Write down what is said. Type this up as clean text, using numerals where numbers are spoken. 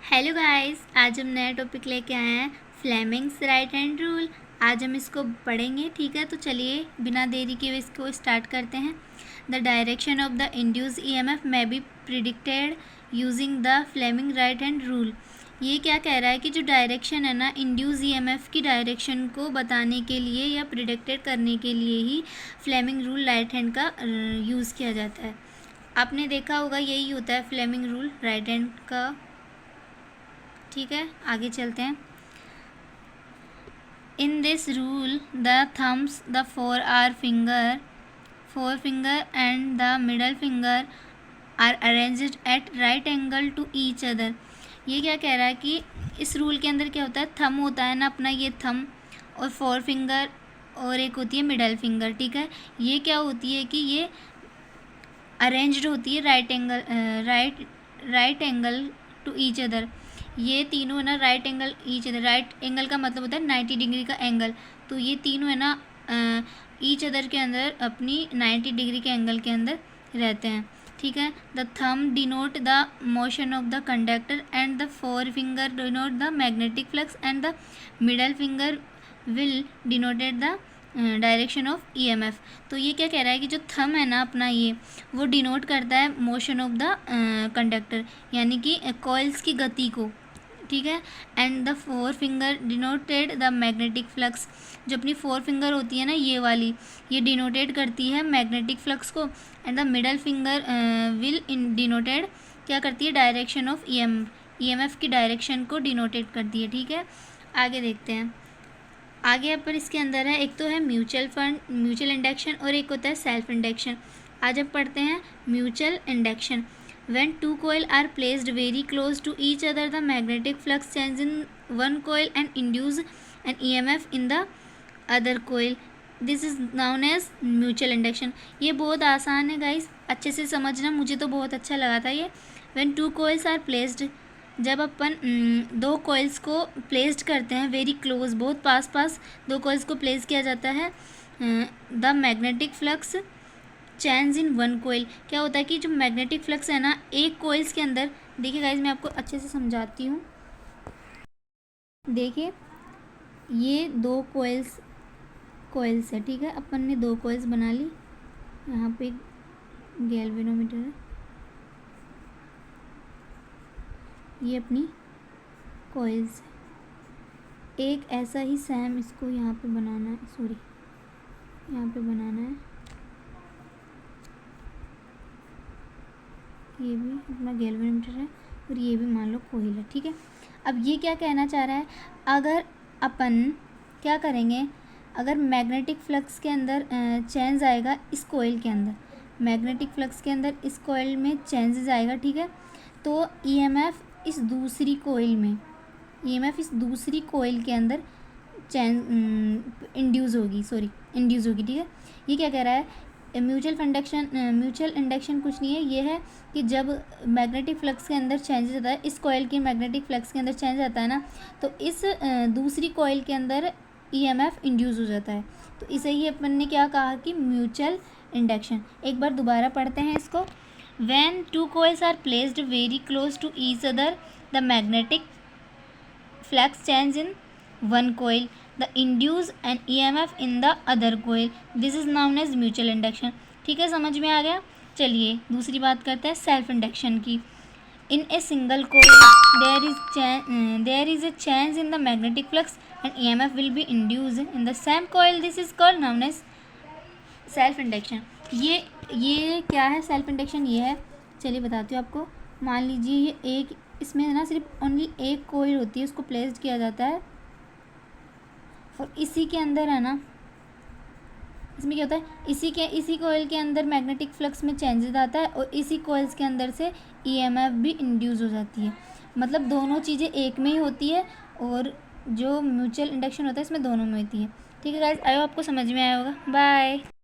Hello guys, आज हम नया टॉपिक लेके आए हैं फ्लेमिंग्स राइट हैंड रूल। आज हम इसको पढ़ेंगे, ठीक है। तो चलिए बिना देरी के इसको स्टार्ट करते हैं। The direction of the induced EMF may be predicted using the Fleming right hand rule. ये क्या कह रहा है कि जो डायरेक्शन है ना, इंड्यूस ईएमएफ की डायरेक्शन को बताने के लिए या प्रिडिक्टेड करने के लिए ही फ्लेमिंग रूल राइट हैंड का यूज़ किया जाता है। आपने देखा होगा, यही होता है फ्लेमिंग रूल राइट हैंड का, ठीक है। आगे चलते हैं। In this rule the thumbs, the forefinger and the middle finger are arranged at right angle to each other. ये क्या कह रहा है कि इस रूल के अंदर क्या होता है, थम होता है ना अपना, ये थम और फोर फिंगर और एक होती है मिडल फिंगर, ठीक है। ये क्या होती है कि ये अरेंज्ड होती है right angle to each other. ये तीनों है ना right angle each other. Right angle का मतलब होता है 90 डिग्री का एंगल। तो ये तीनों है ना ईच अदर के अंदर अपनी 90 डिग्री के एंगल के अंदर रहते हैं, ठीक है। The thumb denote the motion of the conductor and the four finger denote the magnetic flux and the middle finger will denoted the direction of EMF. तो ये क्या कह रहा है कि जो थम है ना अपना, ये वो डिनोट करता है मोशन ऑफ द कंडक्टर, यानी कि कॉइल्स की गति को, ठीक है। And the four finger denoted the magnetic flux. जो अपनी फोर फिंगर होती है ना, ये वाली, ये डिनोटेड करती है मैग्नेटिक फ्लक्स को। And the middle finger will denoted क्या करती है, डायरेक्शन ऑफ ईएमएफ की डायरेक्शन को डिनोटेड करती है, ठीक है। आगे देखते हैं। आगे पर इसके अंदर है, एक तो है म्यूचुअल इंडक्शन और एक होता है सेल्फ इंडक्शन। आज हम पढ़ते हैं mutual induction. When two coils are placed very close to each other, the magnetic flux changes in one coil and induce an EMF in the other coil. This is known as mutual induction. ये बहुत आसान है guys, अच्छे से समझना, मुझे तो बहुत अच्छा लगा था ये। When two coils are placed, जब अपन दो कोयल्स को प्लेस्ड करते हैं वेरी क्लोज, बहुत पास दो कोयल्स को प्लेस किया जाता है, the magnetic flux change in one coil. क्या होता है कि जो मैग्नेटिक फ्लक्स है ना एक कोयल्स के अंदर, देखिए गाइज मैं आपको अच्छे से समझाती हूँ। देखिए ये दो कोयल्स है, ठीक है। अपन ने दो कोयल्स बना ली, यहाँ पे गैल्वेनोमीटर है, ये अपनी कोयल्स है। एक ऐसा ही सेम इसको यहाँ पे बनाना है, सॉरी यहाँ पे बनाना है, ये भी अपना गैल्वेनोमीटर है और ये भी मान लो कोयल है, ठीक है। अब ये क्या कहना चाह रहा है, अगर अपन क्या करेंगे, अगर मैग्नेटिक फ्लक्स के अंदर चेंज आएगा इस कोयल के अंदर, मैग्नेटिक फ्लक्स के अंदर इस कोयल में चेंजेस आएगा, ठीक है। तो ईएमएफ इस दूसरी कोयल में, ईएमएफ इस दूसरी कोयल के अंदर इंड्यूस होगी, ठीक है। ये क्या कह रहा है, म्यूचुअल इंडक्शन कुछ नहीं है, ये है कि जब मैग्नेटिक फ्लक्स के अंदर चेंजेस आता है, इस कॉइल के मैग्नेटिक फ्लक्स के अंदर चेंज आता है ना, तो इस दूसरी कॉइल के अंदर ईएमएफ इंड्यूस हो जाता है। तो इसे ही अपन ने क्या कहा कि म्यूचुअल इंडक्शन। एक बार दोबारा पढ़ते हैं इसको। When two coils are placed very close to each other, the magnetic flux change in one coil, the induce an EMF in the other coil. This is known as mutual induction. ठीक है, समझ में आ गया। चलिए दूसरी बात करते हैं सेल्फ इंडक्शन की। In a single coil there is a change in the magnetic flux and EMF will be induced in the same coil. This is called known as self induction. ये क्या है सेल्फ इंडक्शन, ये है, चलिए बताती हूँ आपको। मान लीजिए ये एक, इसमें ना सिर्फ ओनली एक कोयल होती है, उसको प्लेस्ड किया जाता है और इसी के अंदर है ना, इसमें क्या होता है, इसी कोयल के अंदर मैग्नेटिक फ्लक्स में चेंजेस आता है और इसी कोयल्स के अंदर से ईएमएफ भी इंड्यूस हो जाती है। मतलब दोनों चीज़ें एक में ही होती है और जो म्यूचुअल इंडक्शन होता है इसमें दोनों में होती है, ठीक है गाइस। आई होप आपको समझ में आया होगा। बाय।